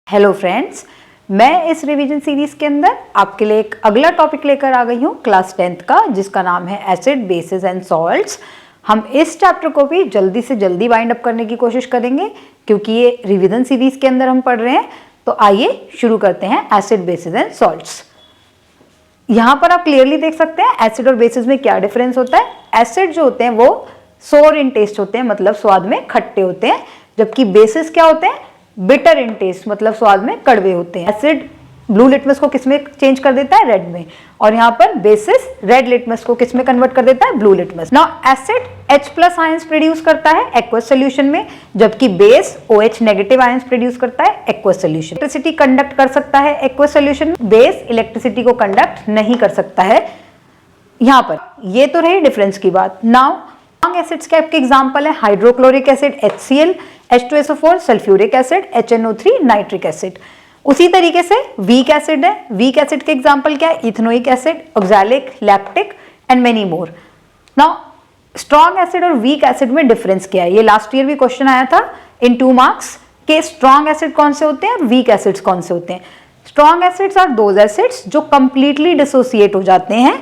Hello friends, मैं इस revision series के अंदर आपके लिए एक अगला टॉपिक लेकर आ गई हूँ क्लास 10th का, जिसका नाम है एसिड बेसिस एंड सॉल्ट्स। हम इस चैप्टर को भी जल्दी से जल्दी वाइंड अप करने की कोशिश करेंगे क्योंकि ये रिवीजन सीरीज के अंदर हम पढ़ रहे हैं। तो आइए शुरू करते हैं एसिड बेसिस एंड सॉल्ट्स। यहाँ पर आप क्लियरली देख सकते हैं एसिड और बेसिस में क्या डिफरेंस होता है। एसिड जो होते हैं वो सोर इन टेस्ट होते हैं, मतलब स्वाद में खट्टे होते हैं, जबकि बेसिस क्या होते हैं, बिटर इन टेस्ट, मतलब स्वाद में कड़वे होते हैं। एसिड ब्लू लिटमस को किस में चेंज कर देता है, रेड में, और यहाँ पर बेसिस रेड लिटमस को किस में कन्वर्ट कर देता है, blue litmus. Now acid H+ ions produce करता है एक्वस सॉल्यूशन में, जबकि base OH negative ions produce करता है एक्वस सॉल्यूशन। इलेक्ट्रिसिटी कंडक्ट कर सकता है एक्वस सॉल्यूशन में, बेस इलेक्ट्रिसिटी को कंडक्ट नहीं कर सकता है। यहाँ पर ये तो रही डिफरेंस की बात। नाउ स्ट्रॉन्ग एसिड्स के आपके एग्जांपल है hydrochloric acid HCl, H2SO4, sulphuric acid, HNO3, nitric acid. उसी तरीके से वीक एसिड है, वीक एसिड के एग्जांपल क्या है, ethanoic acid, oxalic, lactic and many more. Now strong acid और वीक एसिड में डिफरेंस क्या है, ये लास्ट ईयर भी क्वेश्चन आया था इन 2 मार्क्स के स्ट्रॉन्ग एसिड कौन से होते हैं और वीक एसिड्स कौन से होते हैं। Strong acids are those acids जो कंप्लीटली डिसोसिएट हो जाते हैं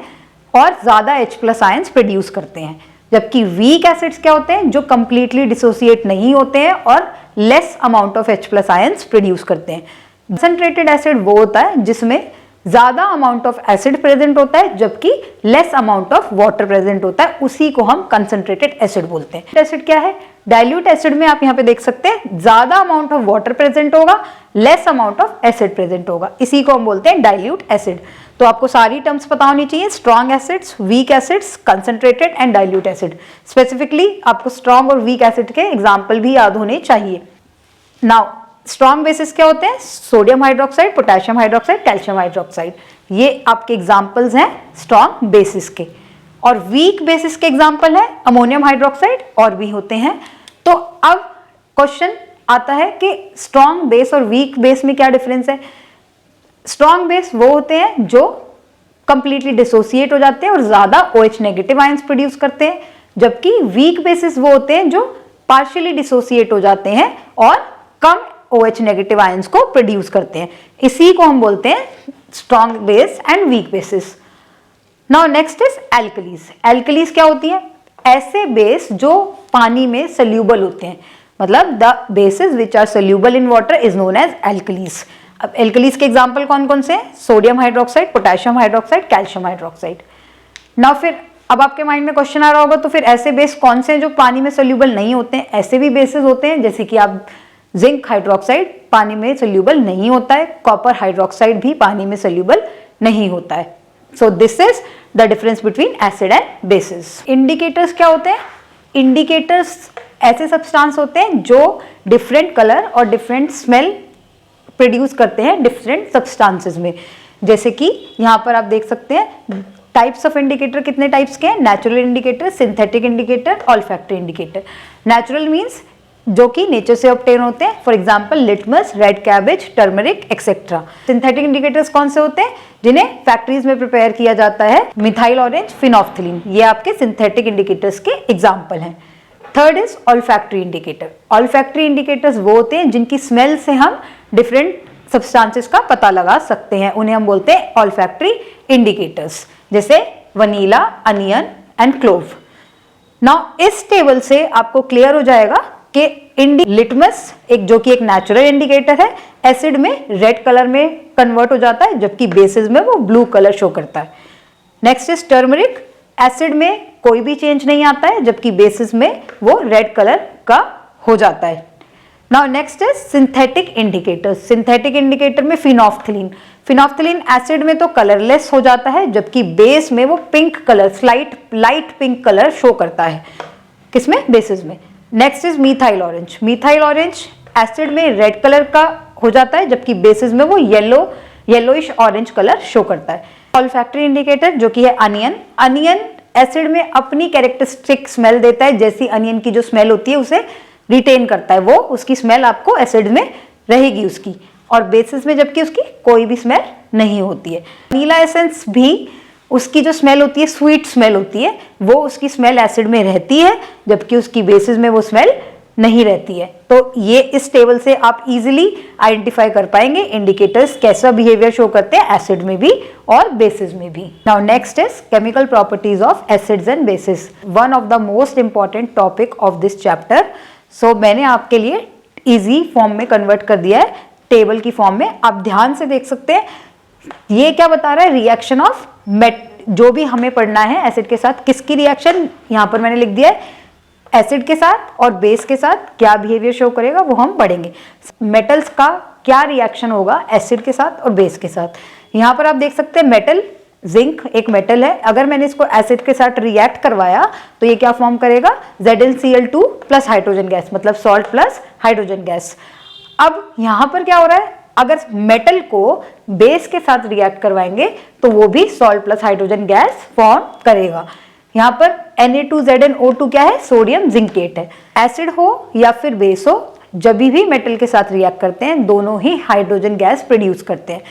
और ज्यादा H+ आयंस प्रोड्यूस करते हैं, जबकि वीक एसिड्स क्या होते हैं, जो कंप्लीटली डिसोसिएट नहीं होते हैं और less amount of H+ ions produce करते हैं। कंसंट्रेटेड एसिड वो होता है जिसमें ज्यादा अमाउंट ऑफ एसिड प्रेजेंट होता है जबकि less amount of water present होता है, उसी को हम कंसंट्रेटेड एसिड बोलते हैं। एसिड क्या है, डाइल्यूट एसिड में आप यहाँ पे देख सकते हैं ज्यादा अमाउंट ऑफ वाटर प्रेजेंट होगा, less amount of acid present होगा, इसी को हम बोलते हैं डाइल्यूट एसिड। तो आपको सारी टर्म्स पता होनी चाहिए, strong acids, weak acids, concentrated and dilute acid. Specifically आपको स्ट्रॉन्ग और वीक एसिड के एग्जाम्पल भी याद होने चाहिए। नाउ स्ट्रॉन्ग बेसिस क्या होते हैं, sodium hydroxide, potassium hydroxide, calcium hydroxide, ये आपके एग्जाम्पल्स हैं स्ट्रॉन्ग बेसिस के। और वीक बेसिस के एग्जाम्पल है अमोनियम हाइड्रोक्साइड और भी होते हैं। तो अब क्वेश्चन आता है कि स्ट्रॉन्ग बेस और वीक बेस में क्या डिफरेंस है। स्ट्रॉन्ग बेस वो होते हैं जो कंप्लीटली डिसोसिएट हो जाते हैं और ज्यादा OH नेगेटिव आयंस प्रोड्यूस करते हैं, जबकि वीक बेसिस वो होते हैं जो पार्शियली डिसोसिएट हो जाते हैं और कम OH नेगेटिव आयंस को प्रोड्यूस करते हैं, इसी को हम बोलते हैं strong base and weak bases. Now next is alkalis. Alkalis क्या होती है, ऐसे बेस जो पानी में सोल्यूबल होते हैं, मतलब the bases which are soluble in water is known as alkalis. अब एल्कलीज के एग्जाम्पल कौन कौन से हैं, sodium hydroxide, potassium hydroxide, calcium hydroxide. Now फिर अब आपके माइंड में क्वेश्चन आ रहा होगा, तो फिर ऐसे बेस कौन से हैं जो पानी में सोल्यूबल नहीं होते हैं। ऐसे भी बेसिस होते हैं जैसे कि आप जिंक हाइड्रोक्साइड पानी में सोल्यूबल नहीं होता है, कॉपर हाइड्रोक्साइड भी पानी में सोल्यूबल नहीं होता है। So this is the difference between acid and bases. Indicators क्या होते हैं, इंडिकेटर्स ऐसे सब्सटेंस होते हैं जो डिफरेंट कलर और डिफरेंट स्मेल प्रोड्यूस करते हैं डिफरेंट सब्सटेंसेस में। जैसे कि यहाँ पर आप देख सकते हैं टाइप्स ऑफ इंडिकेटर कितने टाइप्स के हैं, natural indicator, synthetic indicator, olfactory indicator. Natural means जो कि नेचर से ऑब्टेन होते हैं, for example litmus, red cabbage, turmeric etcetera. Synthetic indicators कौन से होते हैं, जिन्हें फैक्ट्रीज में प्रिपेयर किया जाता है, मिथाइल ऑरेंज, फिनोफ्थिलीन, ये आपके सिंथेटिक इंडिकेटर्स के एग्जाम्पल हैं। Third is olfactory indicator. Olfactory indicators वो होते हैं जिनकी स्मेल से हम डिफरेंट सब्सटेंसेस का पता लगा सकते हैं, उन्हें हम बोलते हैं ऑल्फैक्टरी इंडिकेटर्स, जैसे vanilla, onion and clove. Now इस टेबल से आपको क्लियर हो जाएगा कि लिटमस एक जो कि एक नेचुरल इंडिकेटर है, एसिड में रेड कलर में कन्वर्ट हो जाता है, जबकि बेसिस में वो ब्लू कलर शो करता है। नेक्स्ट इज टर्मरिक, एसिड में कोई भी चेंज नहीं आता है, जबकि बेसिस में वो रेड कलर का हो जाता है। Now next is synthetic indicator. Synthetic indicator में फिनोफ्थिलीन, फिनोफ्थिलीन एसिड में तो कलरलेस हो जाता है, जबकि बेस में वो pink colour, light pink colour show करता है, किसमें, बेसिस में। Next is methyl orange. Methyl orange acid में रेड कलर का हो जाता है, जबकि बेसिस में वो येलोइश ऑरेंज कलर शो करता है। ऑल्फैक्टरी इंडिकेटर जो कि है अनियन। अनियन एसिड में अपनी कैरेक्टरिस्टिक स्मेल देता है, जैसी अनियन की जो स्मेल होती है उसे रिटेन करता है, वो उसकी स्मेल आपको एसिड में रहेगी उसकी, और बेसिस में जबकि उसकी कोई भी स्मेल नहीं होती है। वनीला एसेंस भी उसकी जो स्मेल होती है, स्वीट स्मेल होती है, वो उसकी स्मेल एसिड में रहती है, जबकि उसकी बेसिस में वो स्मेल नहीं रहती है। तो ये इस टेबल से आप इजीली आइडेंटिफाई कर पाएंगे इंडिकेटर्स कैसा बिहेवियर शो करते हैं एसिड में भी और बेसिस में भी। Now next is chemical properties of acids and bases, one of the most important topic of this chapter. So मैंने आपके लिए इजी फॉर्म में कन्वर्ट कर दिया है, टेबल की फॉर्म में। आप ध्यान से देख सकते हैं ये क्या बता रहा है, रिएक्शन ऑफ जो भी हमें पढ़ना है एसिड के साथ किसकी रिएक्शन, यहां पर मैंने लिख दिया है एसिड के साथ और बेस के साथ क्या बिहेवियर शो करेगा वो हम पढ़ेंगे। मेटल्स का क्या रिएक्शन होगा एसिड के साथ और बेस के साथ। यहां पर आप देख सकते हैं मेटल, जिंक एक मेटल है, अगर मैंने इसको एसिड के साथ रिएक्ट करवाया तो ये क्या फॉर्म करेगा, ZnCl2 प्लस हाइड्रोजन गैस, मतलब सॉल्ट प्लस हाइड्रोजन गैस। अब यहां पर क्या हो रहा है, अगर मेटल को बेस के साथ रिएक्ट करवाएंगे तो वो भी salt plus hydrogen gas form करेगा। यहाँ पर Na2ZnO2 क्या है, सोडियम जिंकेट है। एसिड हो या फिर बेस हो, जब भी मेटल के साथ रिएक्ट करते हैं दोनों ही हाइड्रोजन गैस प्रोड्यूस करते हैं।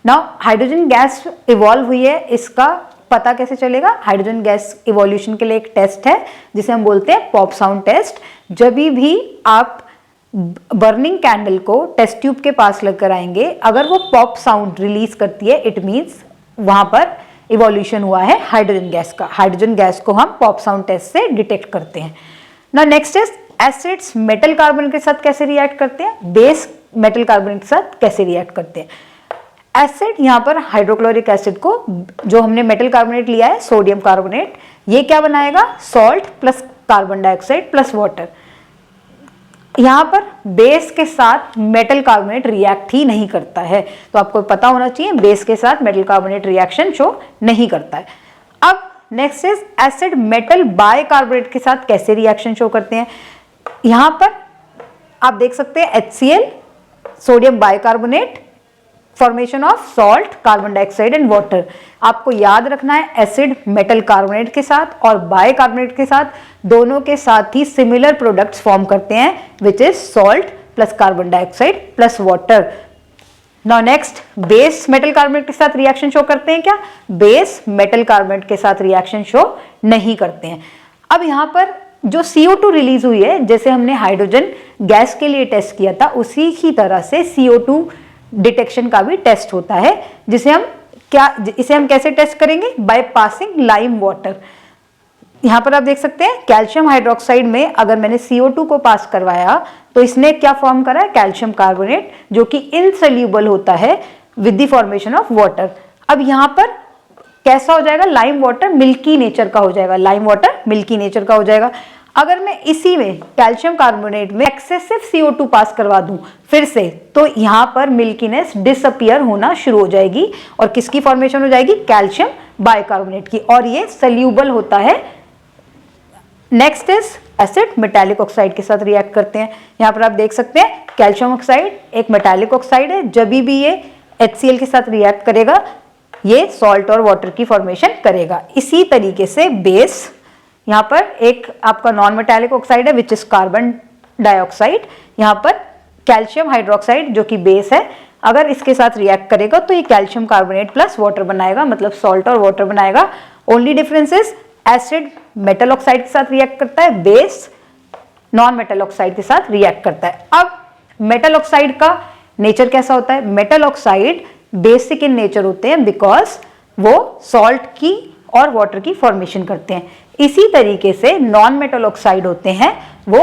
नाउ हाइड्रोजन गैस इवॉल्व हुई है, इसका पता कैसे चलेगा, हाइड्रोजन गैस इवोल्यूशन के लिए एक टेस्ट है जिसे हम बोलते हैं पॉप साउंड टेस्ट। जब भी आप बर्निंग कैंडल को टेस्ट ट्यूब के पास लेकर आएंगे, अगर वो पॉप साउंड रिलीज करती है इट मीन्स वहां पर इवोल्यूशन हुआ है हाइड्रोजन गैस का। हाइड्रोजन गैस को हम पॉप साउंड टेस्ट से डिटेक्ट करते हैं। ना next is acids metal carbonate के साथ कैसे रिएक्ट करते हैं, बेस मेटल कार्बोनेट के साथ कैसे रिएक्ट करते हैं। एसिड यहाँ पर हाइड्रोक्लोरिक एसिड को, जो हमने मेटल कार्बोनेट लिया है सोडियम कार्बोनेट, ये क्या बनाएगा, salt plus carbon dioxide plus water. यहाँ पर बेस के साथ मेटल कार्बोनेट रिएक्ट ही नहीं करता है, तो आपको पता होना चाहिए बेस के साथ मेटल कार्बोनेट रिएक्शन शो नहीं करता है। अब next is acid metal bicarbonate के साथ कैसे रिएक्शन शो करते हैं। यहाँ पर आप देख सकते हैं HCl sodium bicarbonate, formation of salt, carbon dioxide and water. आपको याद रखना है एसिड मेटल कार्बोनेट के साथ और बाइकार्बोनेट के साथ, दोनों के साथ ही सिमिलर प्रोडक्ट्स फॉर्म करते हैं which is salt plus carbon dioxide plus water. Now next, base metal carbonate के साथ रिएक्शन शो करते हैं क्या, बेस मेटल कार्बोनेट के साथ रिएक्शन शो नहीं करते हैं। अब यहाँ पर जो CO2 रिलीज हुई है, जैसे हमने हाइड्रोजन गैस के लिए टेस्ट किया था उसी ही तरह से CO2 डिटेक्शन का भी टेस्ट होता है, इसे हम कैसे टेस्ट करेंगे, बाय पासिंग लाइम वाटर। यहां पर आप देख सकते हैं कैल्शियम हाइड्रोक्साइड में अगर मैंने CO2 को पास करवाया तो इसने क्या फॉर्म करा है, कैल्शियम कार्बोनेट, जो कि इनसोल्यूबल होता है with the formation of water. अब यहां पर कैसा हो जाएगा, लाइम वाटर मिल्की नेचर का हो जाएगा, लाइम वाटर मिल्की नेचर का हो जाएगा। अगर मैं इसी में कैल्शियम कार्बोनेट में एक्सेसिव CO2 पास करवा दूं फिर से, तो यहां पर मिल्कीनेस डिसअपियर होना शुरू हो जाएगी और किसकी फॉर्मेशन हो जाएगी, कैल्शियम बाइकार्बोनेट की, और ये सोल्यूबल होता है। Next is acid metallic oxide के साथ रिएक्ट करते हैं। यहां पर आप देख सकते हैं कैल्शियम ऑक्साइड एक मेटालिक ऑक्साइड है, जब भी ये HCl के साथ रिएक्ट करेगा ये सॉल्ट और वाटर की फॉर्मेशन करेगा। इसी तरीके से बेस, यहाँ पर एक आपका नॉन मेटालिक ऑक्साइड है विच इज कार्बन डाइऑक्साइड, यहाँ पर कैल्शियम हाइड्रोक्साइड जो कि बेस है, अगर इसके साथ रिएक्ट करेगा तो ये कैल्शियम कार्बोनेट प्लस वाटर बनाएगा, मतलब सॉल्ट और वाटर बनाएगा। Only difference is acid metal oxide के साथ रिएक्ट करता है, बेस नॉन मेटल ऑक्साइड के साथ रिएक्ट करता है। अब मेटल ऑक्साइड का नेचर कैसा होता है, metal oxide basic in nature होते हैं बिकॉज वो सॉल्ट की और वाटर की फॉर्मेशन करते हैं। इसी तरीके से नॉन मेटल ऑक्साइड होते हैं वो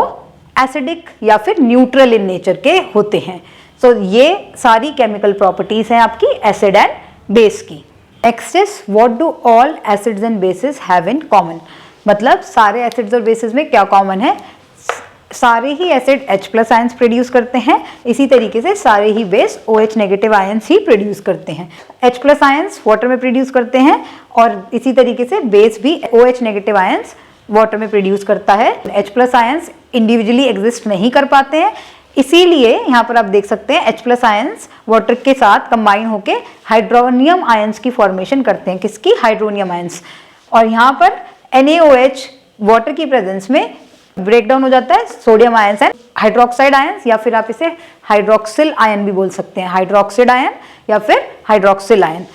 एसिडिक या फिर न्यूट्रल इन नेचर के होते हैं। सो ये सारी केमिकल प्रॉपर्टीज हैं आपकी एसिड एंड बेस की। Next is what do all acids and basis have in common, मतलब सारे एसिड्स और बेसिस में क्या कॉमन है, सारे ही एसिड H+ आयंस प्रोड्यूस करते हैं, इसी तरीके से सारे ही बेस OH नेगेटिव आयंस ही प्रोड्यूस करते हैं। H+ आयंस वाटर में प्रोड्यूस करते हैं और इसी तरीके से बेस भी OH नेगेटिव आयंस वाटर में प्रोड्यूस करता है। H+ आयंस इंडिविजुअली एग्जिस्ट नहीं कर पाते हैं, इसीलिए यहाँ पर आप देख सकते हैं H+ आयंस वाटर के साथ कंबाइन होके हाइड्रोनियम आयंस की फॉर्मेशन करते हैं, किसकी, हाइड्रोनियम आयंस। और यहाँ पर NaOH वाटर की प्रेजेंस में ब्रेक डाउन हो जाता है sodium ions and hydroxide ions, या फिर आप इसे हाइड्रोक्सिल आयन भी बोल सकते हैं, हाइड्रोक्साइड आयन या फिर hydroxyl ion.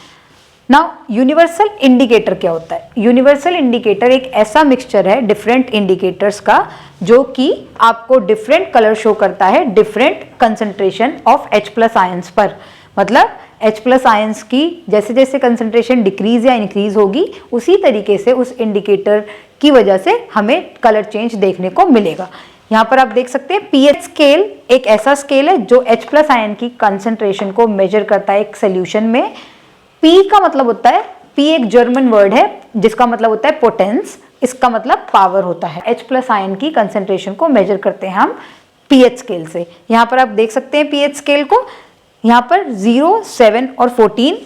Now universal indicator क्या होता है? यूनिवर्सल इंडिकेटर एक ऐसा मिक्सचर है डिफरेंट इंडिकेटर्स का जो कि आपको डिफरेंट कलर शो करता है different concentration of H+ ions पर। मतलब H+ आयंस की जैसे जैसे कंसंट्रेशन डिक्रीज या इंक्रीज होगी उसी तरीके से उस इंडिकेटर की वजह से हमें कलर चेंज देखने को मिलेगा। यहाँ पर आप देख सकते हैं pH स्केल एक ऐसा स्केल है जो H+ आयन की कंसंट्रेशन को मेजर करता है एक सोल्यूशन में। P का मतलब होता है, P एक जर्मन वर्ड है जिसका मतलब होता है पोटेंस, इसका मतलब पावर होता है। H+ आयन की कंसंट्रेशन को मेजर करते हैं हम pH स्केल से। यहाँ पर आप देख सकते हैं pH स्केल को, यहाँ पर 0, 7 और 14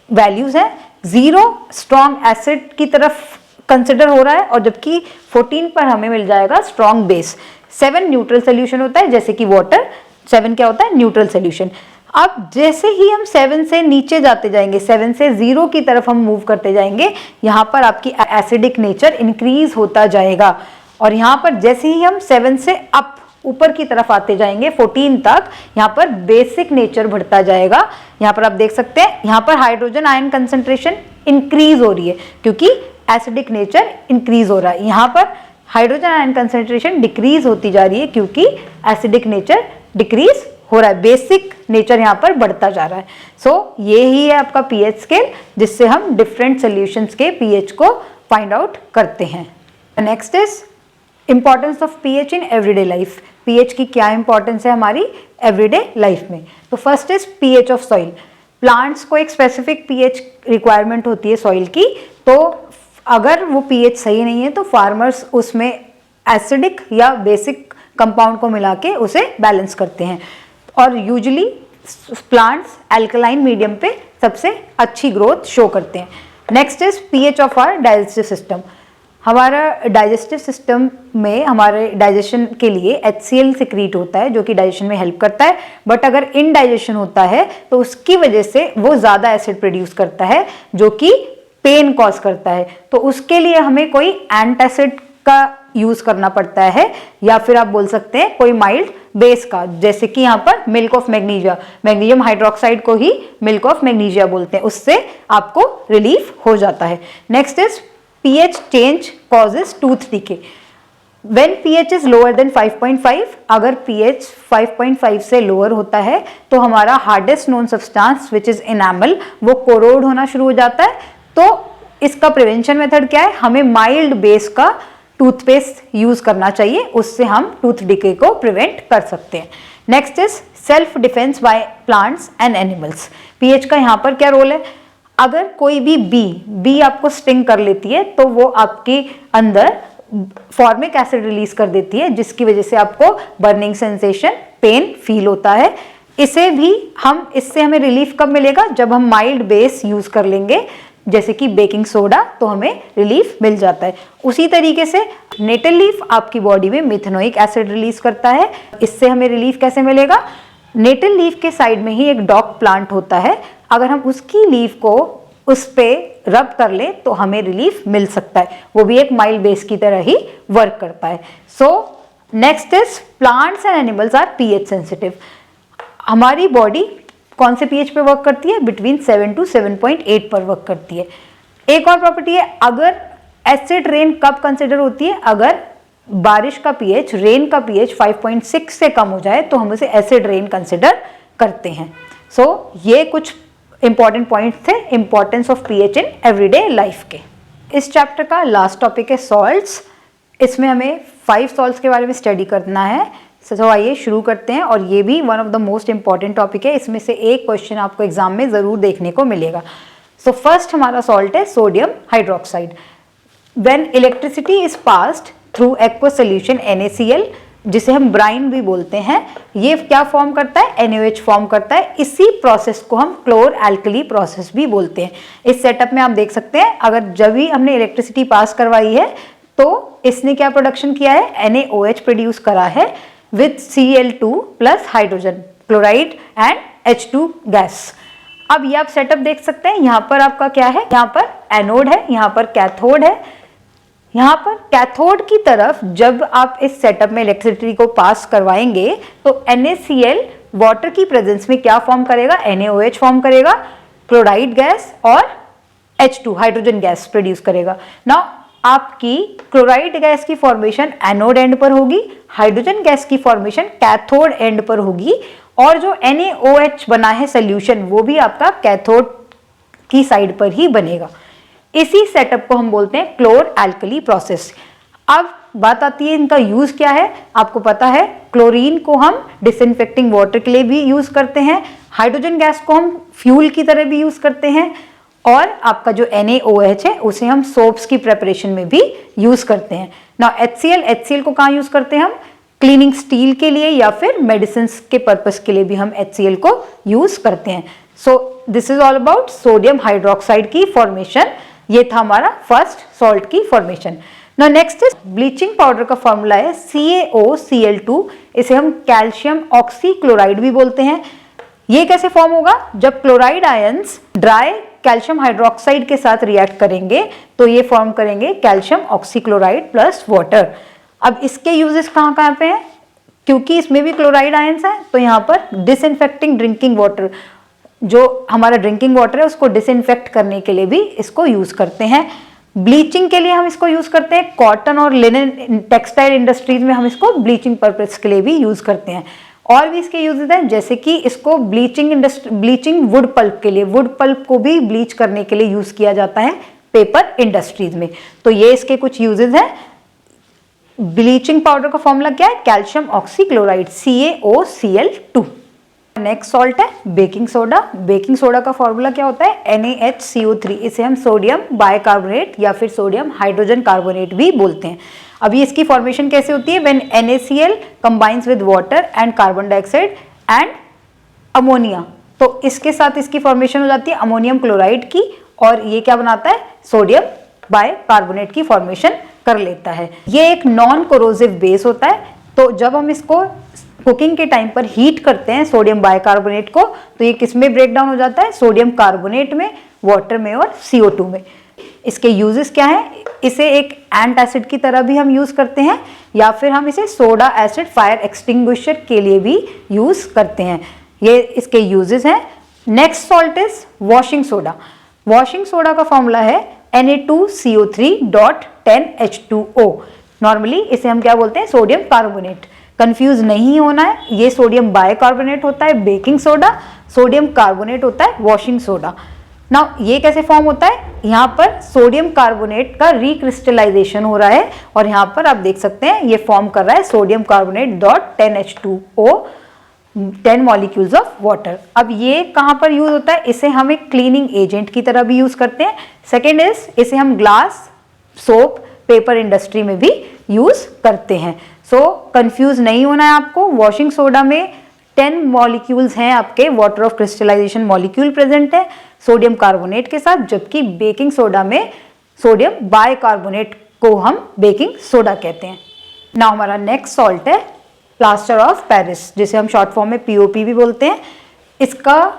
वैल्यूज हैं। 0 स्ट्रॉन्ग एसिड की तरफ कंसिडर हो रहा है और जबकि 14 पर हमें मिल जाएगा स्ट्रॉन्ग बेस। 7 न्यूट्रल सोल्यूशन होता है जैसे कि वाटर। 7 क्या होता है? Neutral solution. अब जैसे ही हम 7 से नीचे जाते जाएंगे, 7 से 0 की तरफ हम मूव करते जाएंगे, यहाँ पर आपकी एसिडिक नेचर इंक्रीज होता जाएगा। और यहाँ पर जैसे ही हम 7 से अप ऊपर की तरफ आते जाएंगे 14 तक, यहाँ पर बेसिक नेचर बढ़ता जाएगा। यहाँ पर आप देख सकते हैं यहाँ पर हाइड्रोजन आयन कंसंट्रेशन इंक्रीज हो रही है क्योंकि एसिडिक नेचर इंक्रीज हो रहा है। यहाँ पर हाइड्रोजन आयन कंसंट्रेशन डिक्रीज होती जा रही है क्योंकि एसिडिक नेचर डिक्रीज हो रहा है, बेसिक नेचर यहाँ पर बढ़ता जा रहा है। सो ये ही है आपका pH स्केल जिससे हम डिफरेंट सॉल्यूशंस के pH को फाइंड आउट करते हैं। Next is importance of pH in everyday life. pH की क्या इंपॉर्टेंस है हमारी एवरीडे लाइफ में? तो first is pH of soil. Plants को एक स्पेसिफिक pH रिक्वायरमेंट होती है सॉइल की, तो अगर वो pH सही नहीं है तो फार्मर्स उसमें एसिडिक या बेसिक कंपाउंड को मिला के उसे बैलेंस करते हैं और यूजुअली प्लांट्स अल्कलाइन मीडियम पे सबसे अच्छी ग्रोथ शो करते हैं। Next is pH of our digestive system. हमारा डाइजेस्टिव सिस्टम में हमारे डाइजेशन के लिए HCl सिक्रीट होता है जो कि डाइजेशन में हेल्प करता है, बट अगर इनडाइजेशन होता है तो उसकी वजह से वो ज़्यादा एसिड प्रोड्यूस करता है जो कि पेन कॉज करता है। तो उसके लिए हमें कोई एंटासिड का यूज करना पड़ता है या फिर आप बोल सकते हैं कोई माइल्ड बेस का, जैसे कि यहाँ पर milk of magnesia, magnesium hydroxide को ही मिल्क ऑफ मैग्नीशिया बोलते हैं, उससे आपको रिलीफ हो जाता है। Next is pH change causes tooth decay. When pH is lower than 5.5, अगर pH 5.5 से लोअर होता है तो हमारा hardest known substance which is enamel वो कोरोड होना शुरू हो जाता है। तो इसका प्रिवेंशन मेथड क्या है? हमें माइल्ड बेस का टूथपेस्ट यूज करना चाहिए, उससे हम टूथ डिके को प्रिवेंट कर सकते हैं। Next is self defence by plants and animals. pH का यहाँ पर क्या रोल है? अगर कोई भी बी आपको स्टिंग कर लेती है तो वो आपके अंदर फॉर्मिक एसिड रिलीज कर देती है जिसकी वजह से आपको बर्निंग सेंसेशन, पेन फील होता है। इससे हमें रिलीफ कब मिलेगा? जब हम माइल्ड बेस यूज कर लेंगे जैसे कि बेकिंग सोडा, तो हमें रिलीफ मिल जाता है। उसी तरीके से नेटल लीफ आपकी बॉडी में मिथेनोइक एसिड रिलीज करता है, इससे हमें रिलीफ कैसे मिलेगा? नेटल लीफ के साइड में ही एक डॉग प्लांट होता है, अगर हम उसकी लीफ को उस पे रब कर ले तो हमें रिलीफ मिल सकता है, वो भी एक माइल्ड बेस की तरह ही वर्क करता है। So next is plants and animals are pH sensitive. हमारी बॉडी कौन से pH पे वर्क करती है? बिटवीन 7 to 7.8 पर वर्क करती है। एक और प्रॉपर्टी है, अगर एसिड रेन कब कंसिडर होती है? अगर बारिश का pH, रेन का pH 5.6 से कम हो जाए तो हम उसे एसिड रेन कंसिडर करते हैं। सो ये कुछ इंपॉर्टेंट पॉइंट्स थे importance of pH in everyday life के। इस चैप्टर का लास्ट टॉपिक है सॉल्ट्स। इसमें हमें 5 सॉल्ट्स के बारे में स्टडी करना है। तो आइए शुरू करते हैं, और ये भी one of the most important topic है, इसमें से एक क्वेश्चन आपको एग्जाम में जरूर देखने को मिलेगा। सो फर्स्ट हमारा सॉल्ट है sodium hydroxide. When electricity is passed through aqueous solution NaCl, जिसे हम ब्राइन भी बोलते हैं, ये क्या फॉर्म करता है? NaOH फॉर्म करता है। इसी प्रोसेस को हम क्लोर एल्कली प्रोसेस भी बोलते हैं। इस सेटअप में आप देख सकते हैं, अगर जब भी हमने इलेक्ट्रिसिटी पास करवाई है तो इसने क्या प्रोडक्शन किया है? NaOH प्रोड्यूस करा है with Cl2 plus hydrogen chloride and H2 gas. अब ये आप सेटअप देख सकते हैं, यहाँ पर आपका क्या है? यहाँ पर एनोड है, यहाँ पर कैथोड है। यहाँ पर कैथोड की तरफ जब आप इस सेटअप में इलेक्ट्रिसिटी को पास करवाएंगे तो NaCl वाटर की प्रेजेंस में क्या फॉर्म करेगा? NaOH फॉर्म करेगा। क्लोराइड गैस और H2 हाइड्रोजन गैस प्रोड्यूस करेगा। नाउ आपकी क्लोराइड गैस की फॉर्मेशन एनोड एंड पर होगी, हाइड्रोजन गैस की फॉर्मेशन कैथोड एंड पर होगी, और जो NaOH बना है सोल्यूशन वो भी आपका कैथोड की साइड पर ही बनेगा। इसी सेटअप को हम बोलते हैं क्लोर एल्कली प्रोसेस। अब बात आती है इनका यूज क्या है। आपको पता है क्लोरीन को हम डिसइंफेक्टिंग वाटर के लिए भी यूज करते हैं, हाइड्रोजन गैस को हम फ्यूल की तरह भी यूज करते हैं, और आपका जो NaOH है उसे हम सोप्स की प्रेपरेशन में भी यूज करते हैं। ना HCl को कहाँ यूज करते हैं हम, क्लीनिंग स्टील के लिए या फिर मेडिसिन के पर्पस के लिए भी हम HCl को यूज करते हैं। So this is all about sodium hydroxide की फॉर्मेशन। ये था हमारा फर्स्ट सॉल्ट की फॉर्मेशन। ना नेक्स्ट इज ब्लीचिंग पाउडर का फॉर्मूला है CaOCl2, इसे हम कैल्शियम ऑक्सीक्लोराइड भी बोलते हैं। ये कैसे फॉर्म होगा, जब chloride ions dry calcium hydroxide के साथ रिएक्ट करेंगे तो ये फॉर्म करेंगे कैल्शियम ऑक्सीक्लोराइड प्लस वाटर। अब इसके यूजेस कहाँ कहाँ पे हैं, क्योंकि इसमें भी क्लोराइड आयंस हैं तो यहाँ पर डिसइंफेक्टिंग ड्रिंकिंग वाटर, जो हमारा ड्रिंकिंग वाटर है उसको डिसइंफेक्ट करने के लिए भी इसको यूज करते हैं। ब्लीचिंग के लिए हम इसको यूज करते हैं, कॉटन और लिनन टेक्सटाइल इंडस्ट्रीज में हम इसको ब्लीचिंग पर्पस के लिए भी यूज करते हैं। और भी इसके यूजेस हैं, जैसे कि इसको ब्लीचिंग वुड पल्प के लिए, वुड पल्प को भी ब्लीच करने के लिए यूज किया जाता है पेपर इंडस्ट्रीज में। तो ये इसके कुछ यूजेस हैं। ब्लीचिंग पाउडर का फॉर्मूला क्या है, calcium oxychloride CaOCl2। Next salt है बेकिंग सोडा। बेकिंग सोडा का फॉर्मूला क्या होता है, NaHCO3, इसे हम सोडियम बाइकार्बोनेट या फिर सोडियम हाइड्रोजन कार्बोनेट भी बोलते हैं। अभी इसकी फॉर्मेशन कैसे होती है, when NaCl combines with water and carbon dioxide and ammonia, तो इसके साथ इसकी फॉर्मेशन हो जाती है अमोनियम क्लोराइड की, और ये क्या बनाता है, सोडियम बाइकार्बोनेट की फॉर्मेशन कर लेता है। ये एक नॉन कोरोसिव बेस होता है, तो जब हम इसको कुकिंग के टाइम पर हीट करते हैं सोडियम बाइकार्बोनेट को, तो ये किस में ब्रेक डाउन हो जाता है, सोडियम कार्बोनेट में, वाटर में और CO2 में। इसके यूजेस क्या है, इसे एक एंटासिड की तरह भी हम यूज करते हैं, या फिर हम इसे सोडा एसिड फायर एक्सटिंग्विशर के लिए भी यूज करते हैं। ये इसके यूजेस हैं। Next salt is washing soda. Washing soda का फॉर्मूला है Na2CO3.10H2O। नॉर्मली इसे हम क्या बोलते हैं, सोडियम कार्बोनेट। कंफ्यूज नहीं होना है, ये सोडियम बाइकार्बोनेट होता है बेकिंग सोडा, सोडियम कार्बोनेट होता है वॉशिंग सोडा। नाउ ये कैसे फॉर्म होता है, यहाँ पर सोडियम कार्बोनेट का रिक्रिस्टलाइजेशन हो रहा है, और यहाँ पर आप देख सकते हैं ये फॉर्म कर रहा है sodium carbonate .10H2O, 10 molecules of water. अब ये कहाँ पर यूज होता है, इसे हम एक क्लीनिंग एजेंट की तरह भी यूज करते हैं। सेकेंड इज इसे हम ग्लास, सोप, पेपर इंडस्ट्री में भी यूज करते हैं। सो कंफ्यूज नहीं होना है आपको, वॉशिंग सोडा में 10 मॉलिक्यूल्स हैं आपके water of crystallization molecule present है सोडियम कार्बोनेट के साथ, जबकि बेकिंग सोडा में सोडियम बाइकार्बोनेट को हम बेकिंग सोडा कहते हैं। नाउ हमारा नेक्स्ट सॉल्ट है प्लास्टर ऑफ पेरिस, जिसे हम शॉर्ट फॉर्म में POP भी बोलते हैं। इसका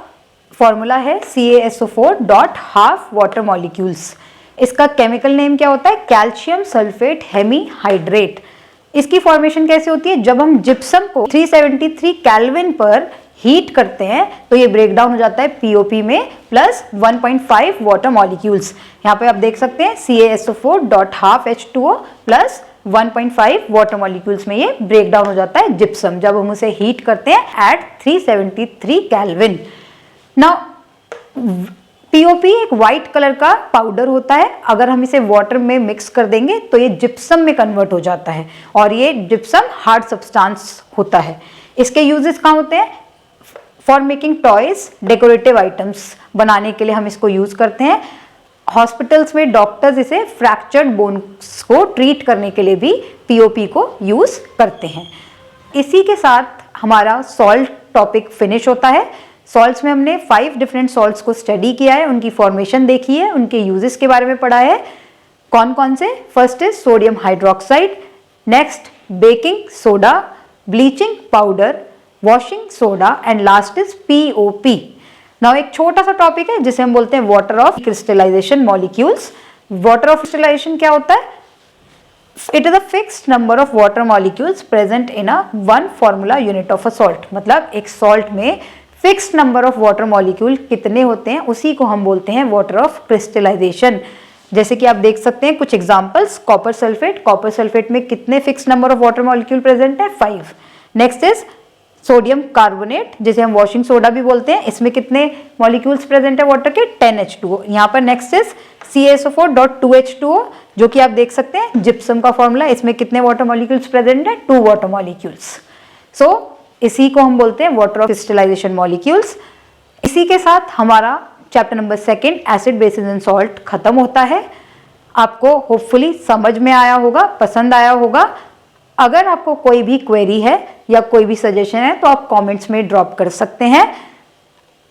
फॉर्मूला है CaSO4.half वाटर मॉलिक्यूल्स। इसका केमिकल नेम क्या होता है, कैल्शियम सल्फेट हेमीहाइड्रेट। इसकी फॉर्मेशन कैसे होती है, जब हम जिप्सम को 373 केल्विन पर हीट करते हैं तो ये ब्रेक डाउन हो जाता है POP में प्लस 1.5 वाटर मॉलिक्यूल्स। यहाँ पे आप देख सकते हैं CaSO4.half H2O plus 1.5 water molecules में ये ब्रेक डाउन हो जाता है जिप्सम, जब हम उसे हीट करते हैं एट 373 केल्विन। नाउ POP एक व्हाइट कलर का पाउडर होता है, अगर हम इसे वाटर में मिक्स कर देंगे तो ये जिप्सम में कन्वर्ट हो जाता है, और ये जिप्सम हार्ड सब्सटेंस होता है। इसके यूजेस कहाँ होते हैं, for making toys, decorative items बनाने के लिए हम इसको यूज करते हैं। हॉस्पिटल्स में डॉक्टर्स इसे फ्रैक्चर्ड बोन्स को ट्रीट करने के लिए भी POP को यूज करते हैं। इसी के साथ हमारा सॉल्ट टॉपिक फिनिश होता है। सॉल्ट्स में हमने 5 डिफरेंट सॉल्ट्स को स्टडी किया है, उनकी फॉर्मेशन देखी है, उनके यूजेस के बारे में पढ़ा है। कौन कौन से, first is sodium hydroxide, next baking soda, bleaching powder, washing soda and last is POP। Now एक छोटा सा टॉपिक है जिसे हम बोलते हैं water of crystallization molecules. Water of crystallization क्या होता है, it is a fixed number of water molecules present in a one formula unit of a salt. मतलब एक सॉल्ट में fixed number of water molecule कितने होते हैं, उसी को हम बोलते हैं वाटर ऑफ क्रिस्टलाइजेशन। जैसे कि आप देख सकते हैं कुछ एग्जांपल्स, कॉपर सल्फेट में कितने fixed number of water molecule present है, 5। नेक्स्ट इज सोडियम कार्बोनेट, जिसे हम वॉशिंग सोडा भी बोलते हैं, इसमें कितने मॉलिक्यूल्स प्रेजेंट है वाटर के, 10H2O। यहाँ पर नेक्स्ट इज CaSO4.2H2O, जो कि आप देख सकते हैं जिप्सम का फॉर्मूला, इसमें कितने वाटर मॉलिक्यूल्स प्रेजेंट है, 2 वाटर मॉलिक्यूल्स। सो इसी को हम बोलते हैं वाटर ऑफ क्रिस्टलाइजेशन मॉलिक्यूल्स। इसी के साथ हमारा chapter number 2 acid basis and salt खत्म होता है। आपको होपफुली समझ में आया होगा, पसंद आया होगा। अगर आपको कोई भी क्वेरी है या कोई भी सजेशन है तो आप कमेंट्स में ड्रॉप कर सकते हैं।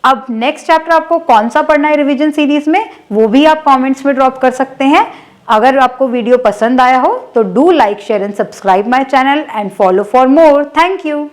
अब नेक्स्ट चैप्टर आपको कौन सा पढ़ना है रिवीजन सीरीज में, वो भी आप कमेंट्स में ड्रॉप कर सकते हैं। अगर आपको वीडियो पसंद आया हो तो do like, share and subscribe my channel and follow for more. Thank you.